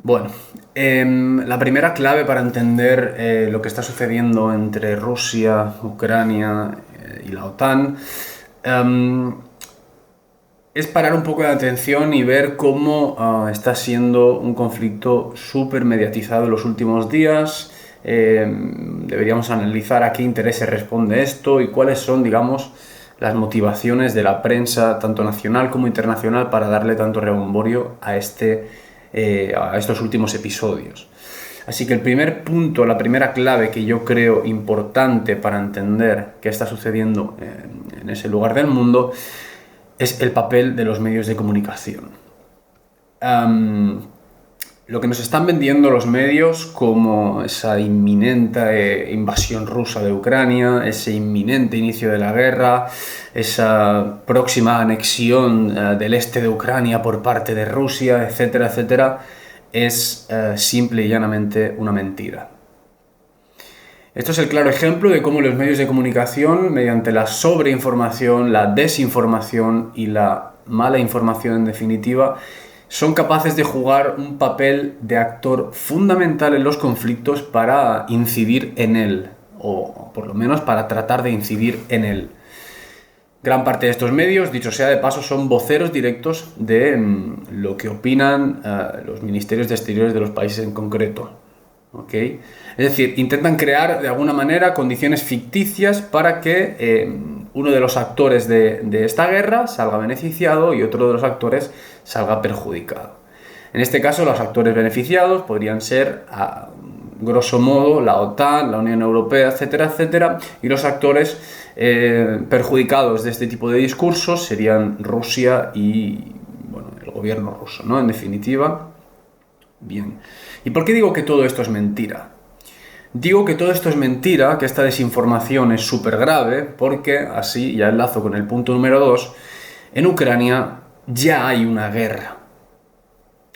Bueno, la primera clave para entender lo que está sucediendo entre Rusia, Ucrania y la OTAN em, es parar un poco de atención y ver cómo está siendo un conflicto súper mediatizado en los últimos días. Deberíamos analizar a qué intereses responde esto y cuáles son, digamos, las motivaciones de la prensa, tanto nacional como internacional, para darle tanto rebomborio a estos últimos episodios. Así que el primer punto, la primera clave que yo creo importante para entender qué está sucediendo en ese lugar del mundo es el papel de los medios de comunicación. Lo que nos están vendiendo los medios como esa inminente invasión rusa de Ucrania, ese inminente inicio de la guerra, esa próxima anexión del este de Ucrania por parte de Rusia, etcétera, etcétera, es simple y llanamente una mentira. Esto es el claro ejemplo de cómo los medios de comunicación, mediante la sobreinformación, la desinformación y la mala información en definitiva, son capaces de jugar un papel de actor fundamental en los conflictos para incidir en él, o por lo menos para tratar de incidir en él. Gran parte de estos medios, dicho sea de paso, son voceros directos de lo que opinan los ministerios de exteriores de los países en concreto. ¿Okay? Es decir, intentan crear de alguna manera condiciones ficticias para que uno de los actores de esta guerra salga beneficiado y otro de los actores salga perjudicado. En este caso, los actores beneficiados podrían ser, a grosso modo, la OTAN, la Unión Europea, etcétera, etcétera, y los actores perjudicados de este tipo de discursos serían Rusia y, bueno, el gobierno ruso, ¿no? En definitiva. Bien. ¿Y por qué digo que todo esto es mentira? Digo que todo esto es mentira, que esta desinformación es súper grave, porque, así ya enlazo con el punto número 2, en Ucrania ya hay una guerra.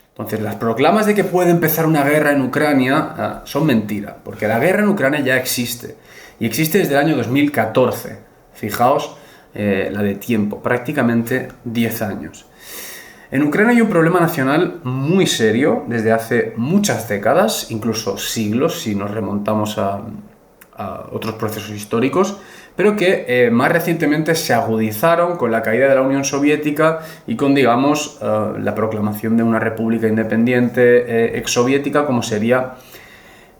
Entonces, las proclamas de que puede empezar una guerra en Ucrania son mentira, porque la guerra en Ucrania ya existe, y existe desde el año 2014. Fijaos la de tiempo, prácticamente 10 años. En Ucrania hay un problema nacional muy serio desde hace muchas décadas, incluso siglos, si nos remontamos a otros procesos históricos, pero que más recientemente se agudizaron con la caída de la Unión Soviética y con, digamos, la proclamación de una república independiente exsoviética como sería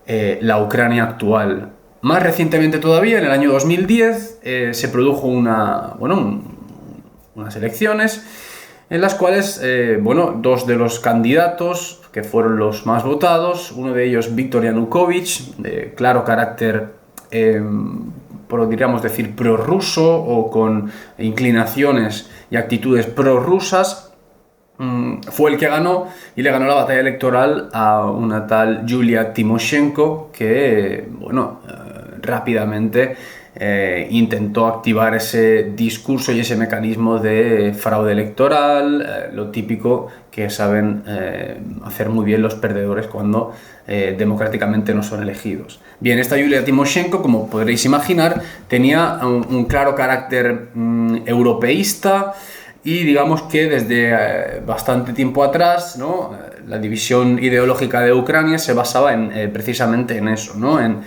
la Ucrania actual. Más recientemente todavía, en el año 2010, se produjo unas elecciones en las cuales, dos de los candidatos que fueron los más votados, uno de ellos Viktor Yanukovych, de claro carácter, podríamos decir, prorruso o con inclinaciones y actitudes prorrusas, fue el que ganó y le ganó la batalla electoral a una tal Yulia Tymoshenko que, rápidamente intentó activar ese discurso y ese mecanismo de fraude electoral, lo típico que saben hacer muy bien los perdedores cuando democráticamente no son elegidos. Bien, esta Yulia Tymoshenko, como podréis imaginar, tenía un claro carácter europeísta, y digamos que desde bastante tiempo atrás, ¿no?, la división ideológica de Ucrania se basaba precisamente en eso, ¿no?, en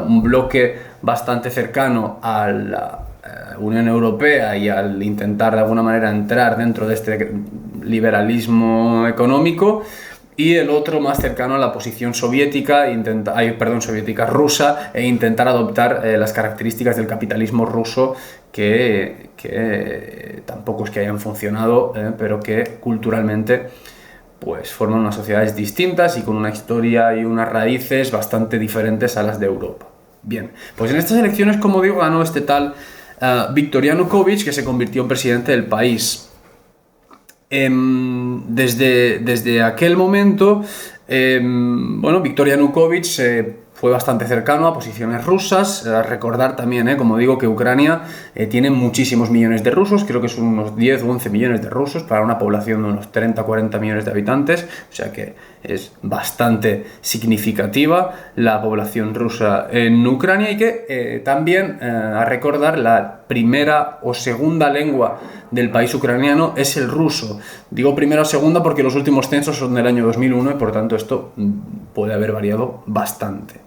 un bloque bastante cercano a la Unión Europea y al intentar de alguna manera entrar dentro de este liberalismo económico, y el otro más cercano a la posición soviética, rusa, e intentar adoptar las características del capitalismo ruso que tampoco es que hayan funcionado, pero que culturalmente pues forman unas sociedades distintas y con una historia y unas raíces bastante diferentes a las de Europa. Bien, pues en estas elecciones, como digo, ganó este tal Viktor Yanukovych, que se convirtió en presidente del país. Desde aquel momento, Viktor Yanukovych fue bastante cercano a posiciones rusas. Recordar también, como digo, que Ucrania tiene muchísimos millones de rusos, creo que son unos 10 o 11 millones de rusos para una población de unos 30 o 40 millones de habitantes, o sea que es bastante significativa la población rusa en Ucrania y que también, a recordar, la primera o segunda lengua del país ucraniano es el ruso. Digo primera o segunda porque los últimos censos son del año 2001 y por tanto esto puede haber variado bastante.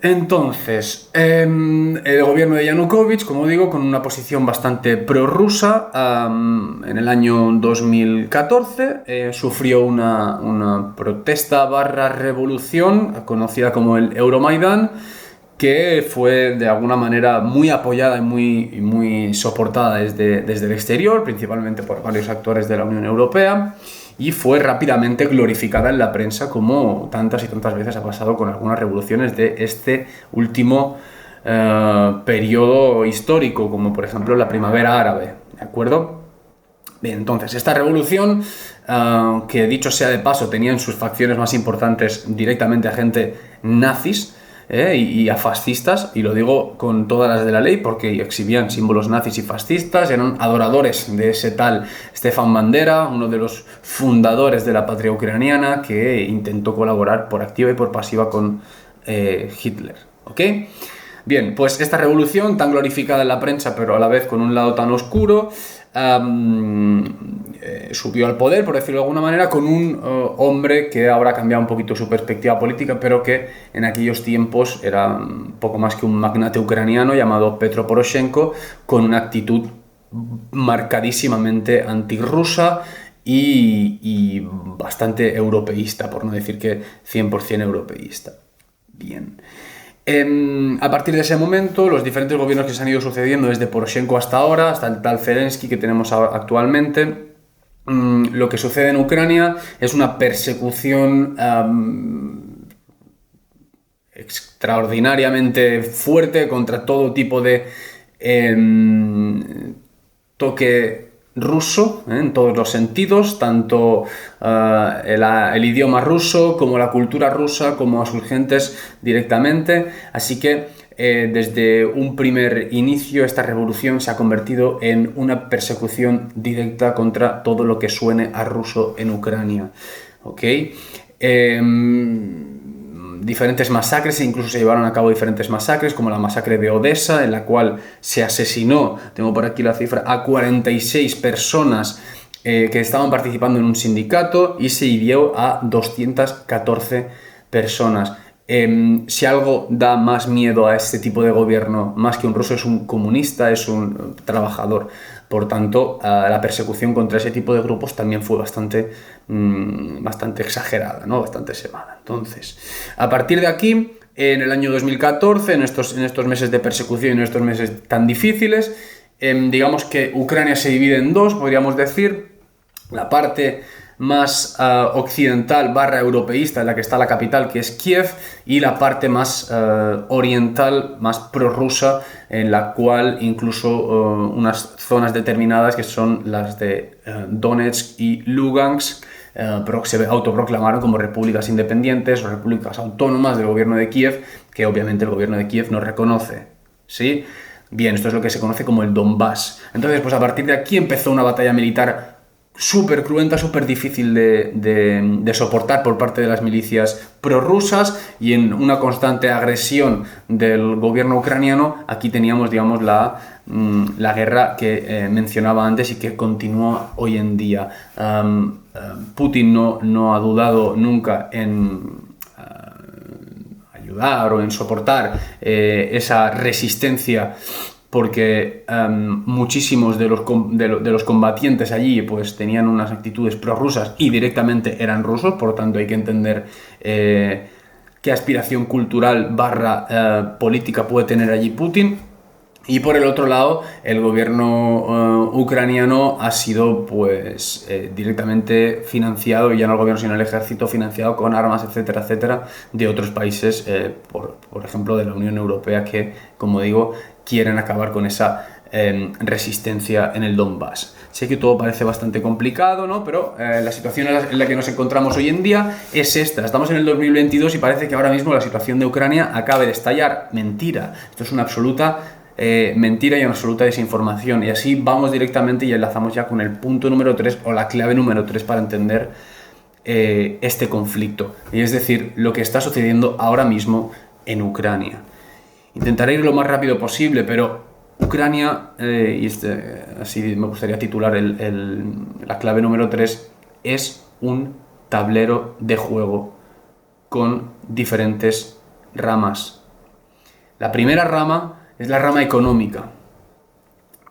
Entonces, el gobierno de Yanukovych, como digo, con una posición bastante prorrusa, en el año 2014 sufrió una protesta / revolución conocida como el Euromaidán, que fue de alguna manera muy apoyada y muy soportada desde el exterior, principalmente por varios actores de la Unión Europea, y fue rápidamente glorificada en la prensa, como tantas y tantas veces ha pasado con algunas revoluciones de este último periodo histórico, como por ejemplo la Primavera Árabe, ¿de acuerdo? Bien, entonces, esta revolución, que dicho sea de paso, tenía en sus facciones más importantes directamente a gente nazis, y a fascistas, y lo digo con todas las de la ley porque exhibían símbolos nazis y fascistas, eran adoradores de ese tal Stefan Bandera, uno de los fundadores de la patria ucraniana, que intentó colaborar por activa y por pasiva con Hitler, ¿ok? Bien, pues esta revolución tan glorificada en la prensa, pero a la vez con un lado tan oscuro, subió al poder, por decirlo de alguna manera, con un hombre que ahora ha cambiado un poquito su perspectiva política, pero que en aquellos tiempos era un poco más que un magnate ucraniano llamado Petro Poroshenko, con una actitud marcadísimamente antirrusa y bastante europeísta, por no decir que 100% europeísta. Bien. A partir de ese momento, los diferentes gobiernos que se han ido sucediendo desde Poroshenko hasta ahora, hasta el tal Zelensky que tenemos actualmente, lo que sucede en Ucrania es una persecución extraordinariamente fuerte contra todo tipo de toque ruso, en todos los sentidos, tanto el idioma ruso como la cultura rusa, como a sus gentes directamente. Así que desde un primer inicio esta revolución se ha convertido en una persecución directa contra todo lo que suene a ruso en Ucrania, ¿ok? Diferentes masacres, e incluso se llevaron a cabo diferentes masacres, como la masacre de Odessa, en la cual se asesinó, tengo por aquí la cifra, a 46 personas que estaban participando en un sindicato, y se hirió a 214 personas. Si algo da más miedo a este tipo de gobierno, más que un ruso, es un comunista, es un trabajador. Por tanto, la persecución contra ese tipo de grupos también fue bastante exagerada, ¿no? Bastante semana. Entonces, a partir de aquí, en el año 2014, en estos meses de persecución, en estos meses tan difíciles, digamos que Ucrania se divide en dos, podríamos decir. La parte más occidental / europeísta, en la que está la capital, que es Kiev, y la parte más oriental, más prorrusa, en la cual incluso unas zonas determinadas, que son las de Donetsk y Lugansk, se autoproclamaron como repúblicas independientes o repúblicas autónomas del gobierno de Kiev, que obviamente el gobierno de Kiev no reconoce, ¿sí? Bien, esto es lo que se conoce como el Donbass. Entonces, pues a partir de aquí empezó una batalla militar súper cruenta, súper difícil de soportar por parte de las milicias prorrusas, y en una constante agresión del gobierno ucraniano. Aquí teníamos, digamos, la guerra que mencionaba antes y que continúa hoy en día. Putin no ha dudado nunca en ayudar o en soportar esa resistencia, porque muchísimos de los combatientes allí pues tenían unas actitudes prorrusas y directamente eran rusos. Por lo tanto, hay que entender qué aspiración cultural / política puede tener allí Putin. Y por el otro lado, el gobierno ucraniano ha sido pues directamente financiado, y ya no el gobierno sino el ejército, financiado con armas, etcétera, etcétera, de otros países, por ejemplo de la Unión Europea, que, como digo, quieren acabar con esa resistencia en el Donbass. Sé que todo parece bastante complicado, ¿no? Pero la situación en la que nos encontramos hoy en día es esta. Estamos en el 2022 y parece que ahora mismo la situación de Ucrania acabe de estallar. Mentira. Esto es una absoluta mentira y una absoluta desinformación. Y así vamos directamente y enlazamos ya con el punto número 3 o la clave número 3 para entender este conflicto, y es decir, lo que está sucediendo ahora mismo en Ucrania. Intentaré ir lo más rápido posible, pero Ucrania, así me gustaría titular la clave número 3, es un tablero de juego con diferentes ramas. La primera rama es la rama económica.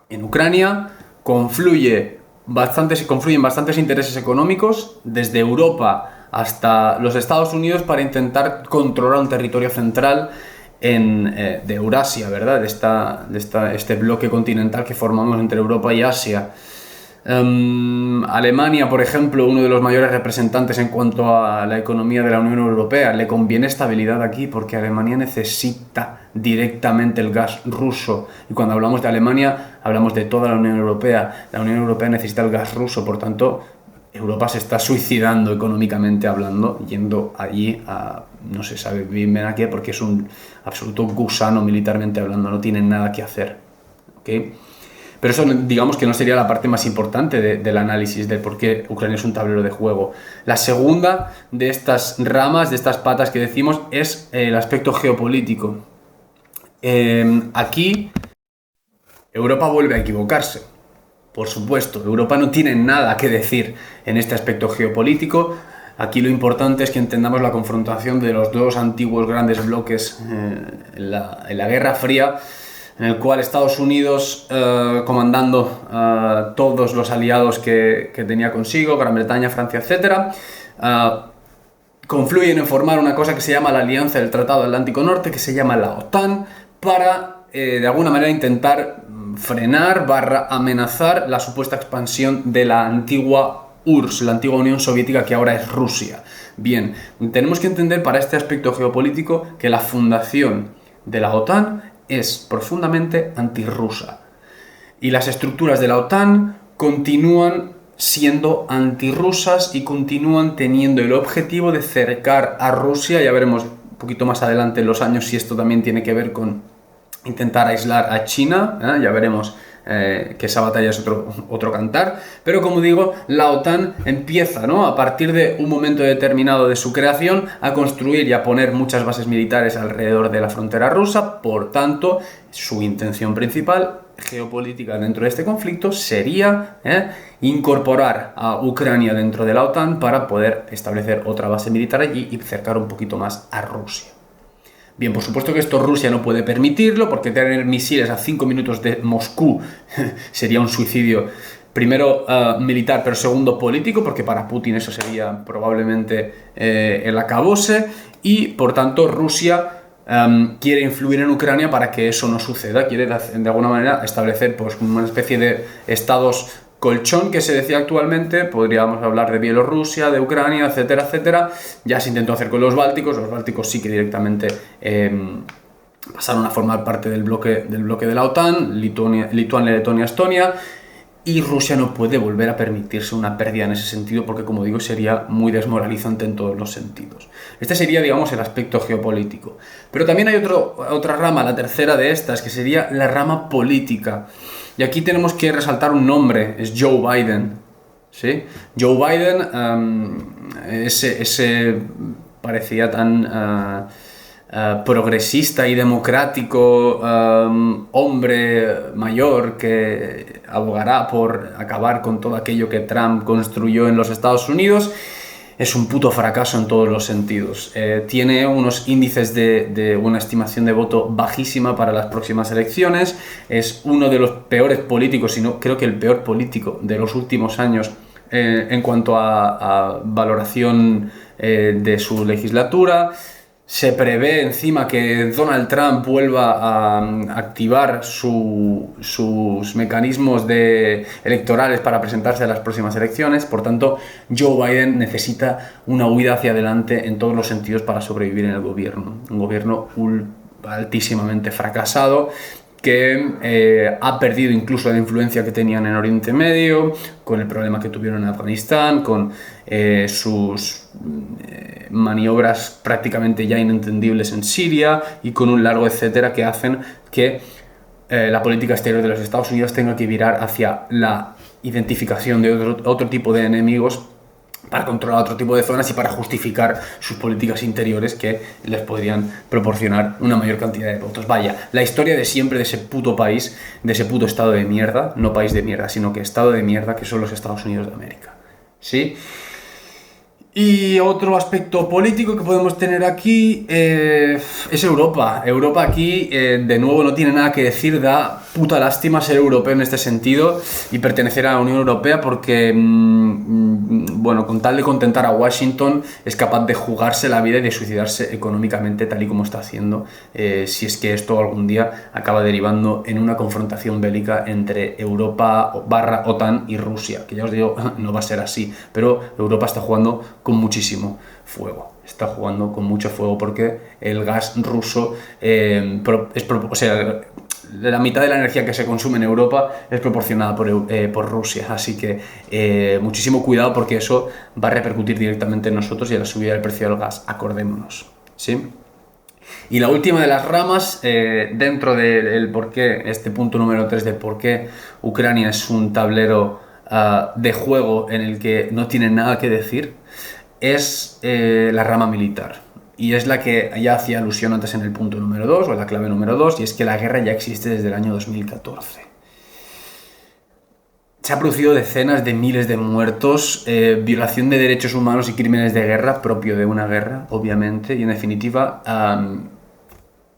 En Ucrania confluyen bastantes intereses económicos desde Europa hasta los Estados Unidos para intentar controlar un territorio central de Eurasia, ¿verdad? Este bloque continental que formamos entre Europa y Asia. Alemania, por ejemplo, uno de los mayores representantes en cuanto a la economía de la Unión Europea, le conviene estabilidad aquí porque Alemania necesita directamente el gas ruso, y cuando hablamos de Alemania hablamos de toda la Unión Europea. La Unión Europea necesita el gas ruso, por tanto Europa se está suicidando económicamente hablando, yendo allí a no se sabe bien a qué, porque es un absoluto gusano militarmente hablando, no tienen nada que hacer, ¿okay? Pero eso, digamos, que no sería la parte más importante del análisis de por qué Ucrania es un tablero de juego. La segunda de estas ramas, de estas patas que decimos, es el aspecto geopolítico. Aquí Europa vuelve a equivocarse. Por supuesto, Europa no tiene nada que decir en este aspecto geopolítico. Aquí lo importante es que entendamos la confrontación de los dos antiguos grandes bloques en la Guerra Fría, en el cual Estados Unidos, comandando todos los aliados que tenía consigo, Gran Bretaña, Francia, etc., confluyen en formar una cosa que se llama la Alianza del Tratado Atlántico Norte, que se llama la OTAN, para de alguna manera intentar frenar / amenazar la supuesta expansión de la antigua URSS, la antigua Unión Soviética, que ahora es Rusia. Bien, tenemos que entender para este aspecto geopolítico que la fundación de la OTAN es profundamente antirrusa, y las estructuras de la OTAN continúan siendo antirrusas y continúan teniendo el objetivo de cercar a Rusia. Ya veremos un poquito más adelante en los años si esto también tiene que ver con intentar aislar a China, ya veremos que esa batalla es otro cantar, pero como digo, la OTAN empieza, ¿no?, a partir de un momento determinado de su creación, a construir y a poner muchas bases militares alrededor de la frontera rusa. Por tanto, su intención principal geopolítica dentro de este conflicto sería incorporar a Ucrania dentro de la OTAN para poder establecer otra base militar allí y cercar un poquito más a Rusia. Bien, por supuesto que esto Rusia no puede permitirlo, porque tener misiles a 5 minutos de Moscú sería un suicidio, primero militar, pero segundo político, porque para Putin eso sería probablemente el acabose, y por tanto Rusia quiere influir en Ucrania para que eso no suceda. Quiere de alguna manera establecer pues una especie de estados colchón que se decía actualmente. Podríamos hablar de Bielorrusia, de Ucrania, etcétera, etcétera. Ya se intentó hacer con los bálticos sí que directamente pasaron a formar parte del bloque de la OTAN, Lituania, Letonia, Estonia, y Rusia no puede volver a permitirse una pérdida en ese sentido, porque, como digo, sería muy desmoralizante en todos los sentidos. Este sería, digamos, el aspecto geopolítico. Pero también hay otra rama, la tercera de estas, que sería la rama política. Y aquí tenemos que resaltar un nombre, es Joe Biden, ¿sí? Joe Biden, ese parecía tan progresista y democrático hombre mayor que abogará por acabar con todo aquello que Trump construyó en los Estados Unidos, es un puto fracaso en todos los sentidos. Tiene unos índices de una estimación de voto bajísima para las próximas elecciones. Es uno de los peores políticos, si no creo que el peor político de los últimos años en cuanto a valoración de su legislatura. Se prevé encima que Donald Trump vuelva a activar sus mecanismos electorales para presentarse a las próximas elecciones. Por tanto, Joe Biden necesita una huida hacia adelante en todos los sentidos para sobrevivir en el gobierno. Un gobierno altísimamente fracasado, que ha perdido incluso la influencia que tenían en Oriente Medio, con el problema que tuvieron en Afganistán, con sus maniobras prácticamente ya inentendibles en Siria, y con un largo etcétera que hacen que la política exterior de los Estados Unidos tenga que virar hacia la identificación de otro tipo de enemigos para controlar otro tipo de zonas y para justificar sus políticas interiores que les podrían proporcionar una mayor cantidad de votos. Vaya, la historia de siempre de ese puto país, de ese puto estado de mierda, no país de mierda, sino que estado de mierda que son los Estados Unidos de América. ¿Sí? Y otro aspecto político que podemos tener aquí es Europa. Europa aquí, de nuevo, no tiene nada que decir. Da puta lástima ser europeo en este sentido y pertenecer a la Unión Europea porque, bueno, con tal de contentar a Washington, es capaz de jugarse la vida y de suicidarse económicamente tal y como está haciendo, si es que esto algún día acaba derivando en una confrontación bélica entre Europa / OTAN y Rusia, que ya os digo, no va a ser así, pero Europa está jugando con muchísimo fuego. Está jugando con mucho fuego porque el gas ruso la mitad de la energía que se consume en Europa es proporcionada por Rusia, así que muchísimo cuidado porque eso va a repercutir directamente en nosotros y a la subida del precio del gas, acordémonos, ¿sí? Y la última de las ramas, dentro del por qué, este punto número 3 de por qué Ucrania es un tablero de juego en el que no tiene nada que decir, es la rama militar. Y es la que ya hacía alusión antes en el punto número 2, o en la clave número 2, y es que la guerra ya existe desde el año 2014. Se han producido decenas de miles de muertos, violación de derechos humanos y crímenes de guerra, propio de una guerra, obviamente, y en definitiva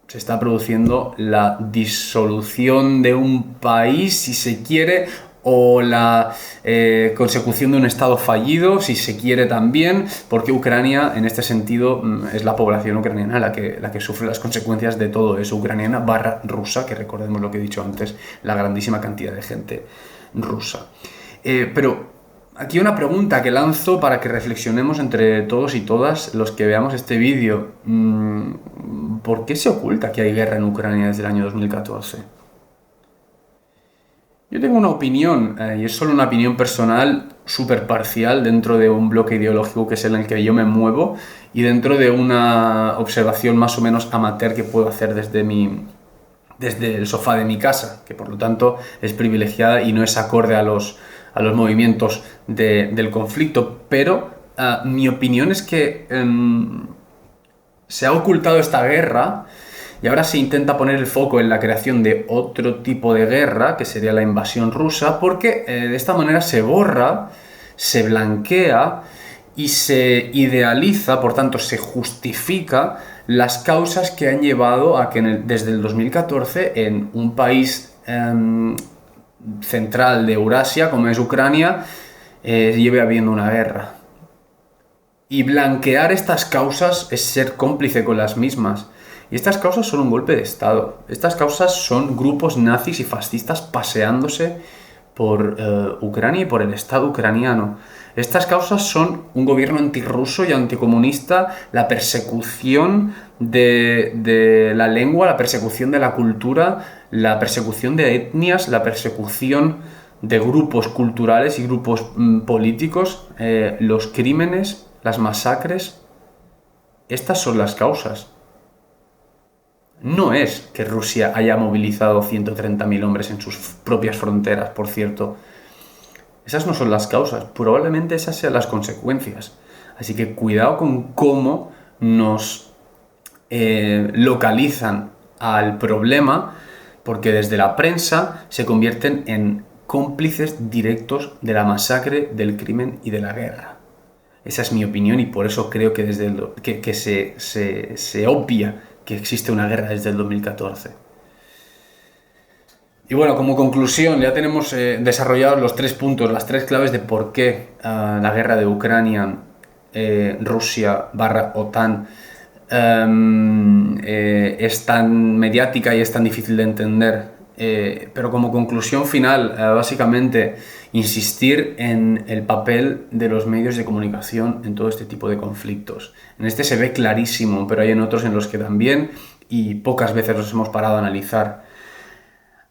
se está produciendo la disolución de un país, si se quiere, o la consecución de un estado fallido, si se quiere también, porque Ucrania, en este sentido, es la población ucraniana la que sufre las consecuencias de todo eso, ucraniana / rusa, que recordemos lo que he dicho antes, la grandísima cantidad de gente rusa. Pero aquí una pregunta que lanzo para que reflexionemos entre todos y todas los que veamos este vídeo. ¿Por qué se oculta que hay guerra en Ucrania desde el año 2014? Yo tengo una opinión, y es solo una opinión personal súper parcial dentro de un bloque ideológico que es en el que yo me muevo y dentro de una observación más o menos amateur que puedo hacer desde el sofá de mi casa, que por lo tanto es privilegiada y no es acorde a los movimientos del conflicto, pero mi opinión es que se ha ocultado esta guerra y ahora se intenta poner el foco en la creación de otro tipo de guerra, que sería la invasión rusa, porque de esta manera se borra, se blanquea y se idealiza, por tanto se justifica las causas que han llevado a que desde el 2014 en un país central de Eurasia, como es Ucrania, lleve habiendo una guerra. Y blanquear estas causas es ser cómplice con las mismas. Y estas causas son un golpe de Estado. Estas causas son grupos nazis y fascistas paseándose por Ucrania y por el Estado ucraniano. Estas causas son un gobierno antirruso y anticomunista, la persecución de la lengua, la persecución de la cultura, la persecución de etnias, la persecución de grupos culturales y grupos políticos, los crímenes, las masacres. Estas son las causas. No es que Rusia haya movilizado 130.000 hombres en sus propias fronteras, por cierto. Esas no son las causas, probablemente esas sean las consecuencias. Así que cuidado con cómo nos localizan al problema, porque desde la prensa se convierten en cómplices directos de la masacre, del crimen y de la guerra. Esa es mi opinión y por eso creo que se obvia que existe una guerra desde el 2014. Y bueno, como conclusión, ya tenemos desarrollados los 3 puntos, las 3 claves de por qué la guerra de Ucrania, Rusia / OTAN, es tan mediática y es tan difícil de entender. Pero como conclusión final, básicamente, insistir en el papel de los medios de comunicación en todo este tipo de conflictos. En este se ve clarísimo, pero hay en otros en los que también, y pocas veces los hemos parado a analizar.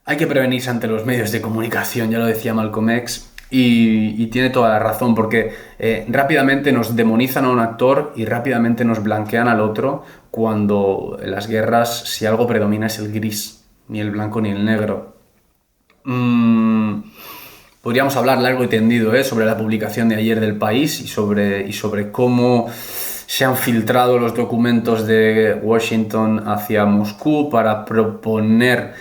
Hay que prevenirse ante los medios de comunicación, ya lo decía Malcolm X, y tiene toda la razón, porque rápidamente nos demonizan a un actor y rápidamente nos blanquean al otro, cuando en las guerras, si algo predomina, es el gris, ni el blanco ni el negro. Podríamos hablar largo y tendido sobre la publicación de ayer del País y sobre cómo se han filtrado los documentos de Washington hacia Moscú para proponer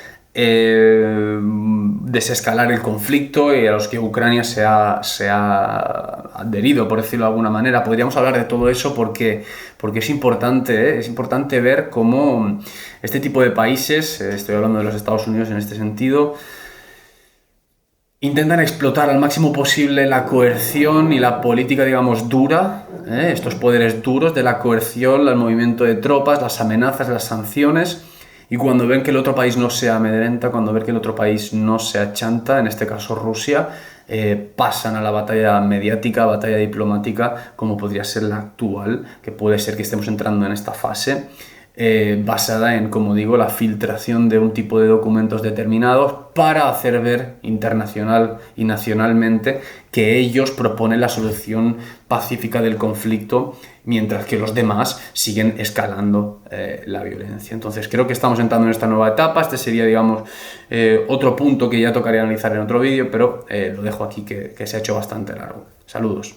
desescalar el conflicto y a los que Ucrania se ha adherido, por decirlo de alguna manera. Podríamos hablar de todo eso porque es importante ver cómo este tipo de países, estoy hablando de los Estados Unidos en este sentido, intentan explotar al máximo posible la coerción y la política, digamos, dura, estos poderes duros de la coerción, el movimiento de tropas, las amenazas, las sanciones, y cuando ven que el otro país no se amedrenta, cuando ven que el otro país no se achanta, en este caso Rusia, pasan a la batalla mediática, batalla diplomática, como podría ser la actual, que puede ser que estemos entrando en esta fase, basada en, como digo, la filtración de un tipo de documentos determinados para hacer ver internacional y nacionalmente que ellos proponen la solución pacífica del conflicto, mientras que los demás siguen escalando la violencia. Entonces creo que estamos entrando en esta nueva etapa. Este sería, digamos, otro punto que ya tocaría analizar en otro vídeo, pero lo dejo aquí que se ha hecho bastante largo. Saludos.